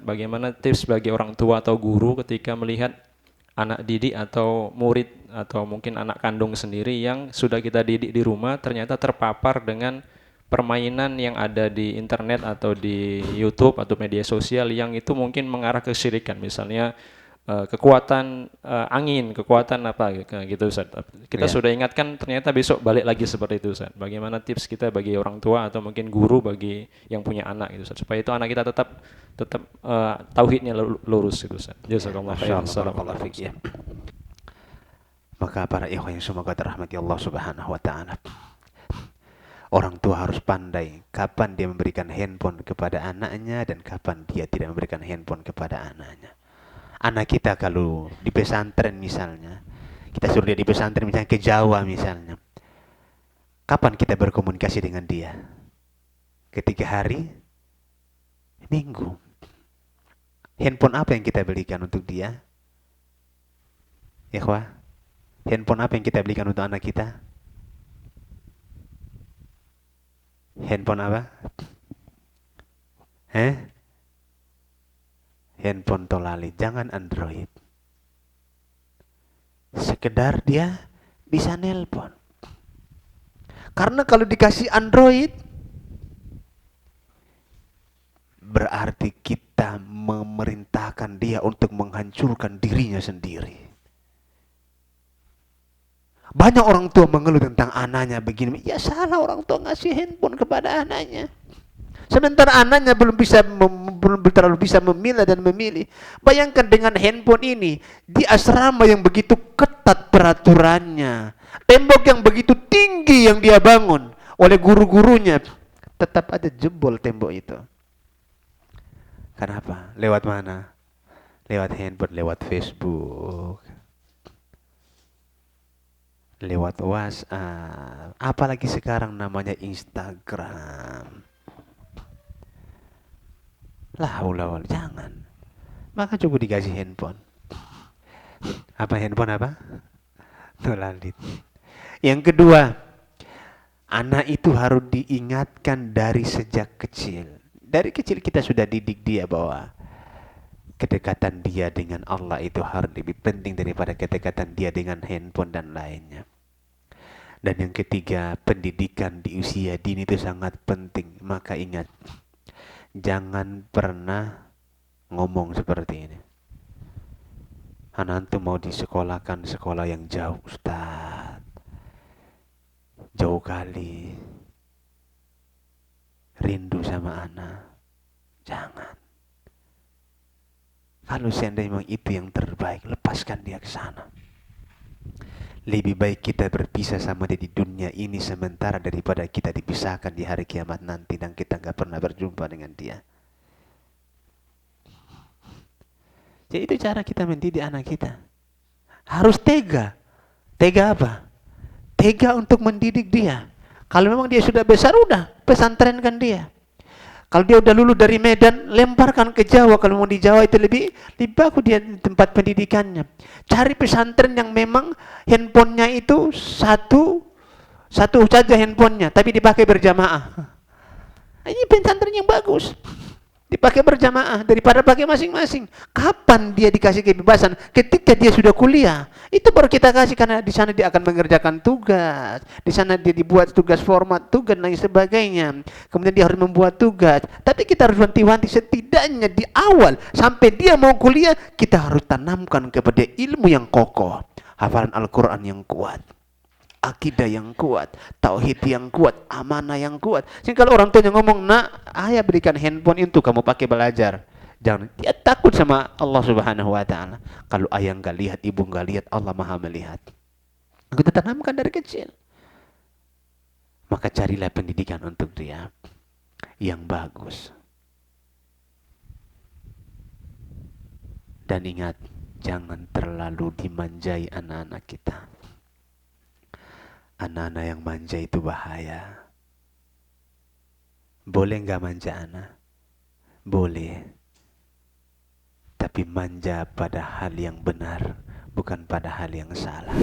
bagaimana tips bagi orang tua atau guru ketika melihat anak didik atau murid atau mungkin anak kandung sendiri yang sudah kita didik di rumah ternyata terpapar dengan permainan yang ada di internet atau di YouTube atau media sosial yang itu mungkin mengarah ke kesyirikan, misalnya kekuatan angin, kekuatan apa gitu Ustaz. Kita Ya. sudah ingatkan ternyata besok balik lagi seperti itu Ustaz. Bagaimana tips kita bagi orang tua atau mungkin guru bagi yang punya anak gitu Ustaz, supaya itu anak kita tetap tetap tauhidnya lurus gitu Ustaz. Jazakallahu Masya khairan. Allah, barakallahu Assalamualaikum. fiik ya. Maka para ikhwan yang semoga dirahmati Allah Subhanahu wa taala. Orang tua harus pandai kapan dia memberikan handphone kepada anaknya dan kapan dia tidak memberikan handphone kepada anaknya. Anak kita kalau di pesantren misalnya, kita suruh dia di pesantren misalnya ke Jawa misalnya. Kapan kita berkomunikasi dengan dia? Ketika hari Minggu. Handphone apa yang kita belikan untuk dia? Ikhwah, handphone apa yang kita belikan untuk anak kita? Handphone apa? Handphone tolali, jangan Android. Sekedar dia bisa nelpon. Karena kalau dikasih Android, berarti kita memerintahkan dia untuk menghancurkan dirinya sendiri. Banyak orang tua mengeluh tentang anaknya begini. Ya salah orang tua ngasih handphone kepada anaknya. Sementara anaknya belum terlalu bisa memilah dan memilih. Bayangkan dengan handphone ini di asrama yang begitu ketat peraturannya, tembok yang begitu tinggi yang dia bangun oleh guru-gurunya, tetap aja jebol tembok itu. Kenapa? Lewat mana? Lewat handphone, lewat Facebook, lewat WhatsApp, apalagi sekarang namanya Instagram. Lah, jangan. Maka coba dikasih handphone. Apa handphone apa? Tolalit. Yang kedua, anak itu harus diingatkan dari sejak kecil. Dari kecil kita sudah didik dia bahwa kedekatan dia dengan Allah itu harus lebih penting daripada kedekatan dia dengan handphone dan lainnya. Dan yang ketiga, pendidikan di usia dini itu sangat penting. Maka ingat, jangan pernah ngomong seperti ini. Anak antum mau disekolahkan sekolah yang jauh, Ustaz. Jauh kali. Rindu sama anak. Jangan. Kalau seandainya memang itu yang terbaik, lepaskan dia ke sana. Lebih baik kita berpisah sama dia di dunia ini sementara daripada kita dipisahkan di hari kiamat nanti dan kita gak pernah berjumpa dengan dia. Jadi itu cara kita mendidik anak kita. Harus tega. Tega apa? Tega untuk mendidik dia. Kalau memang dia sudah besar, udah pesantrenkan dia. Kalau dia udah lulus dari Medan, lemparkan ke Jawa. Kalau mau di Jawa itu lebih bagus dia tempat pendidikannya. Cari pesantren yang memang handphonenya itu satu saja handphonenya, tapi dipakai berjamaah. Ini pesantren yang bagus. Dipakai berjamaah daripada pakai masing-masing. Kapan dia dikasih kebebasan? Ketika dia sudah kuliah. Itu baru kita kasih, karena di sana dia akan mengerjakan tugas. Di sana dia dibuat tugas format, tugas dan lain sebagainya. Kemudian dia harus membuat tugas. Tapi kita harus wanti-wanti setidaknya di awal sampai dia mau kuliah, kita harus tanamkan kepada ilmu yang kokoh, hafalan Al-Qur'an yang kuat, akidah yang kuat, tauhid yang kuat, amanah yang kuat. Sehingga kalau orang tuanya ngomong, "Nak, ayah berikan handphone itu kamu pakai belajar." Jangan, dia takut sama Allah Subhanahu wa taala. Kalau ayah enggak lihat, ibu enggak lihat, Allah Maha melihat. Kita tanamkan dari kecil. Maka carilah pendidikan untuk dia yang bagus. Dan ingat, jangan terlalu dimanjai anak-anak kita. Anak-anak yang manja itu bahaya. Boleh nggak manja anak? Boleh. Tapi manja pada hal yang benar, bukan pada hal yang salah.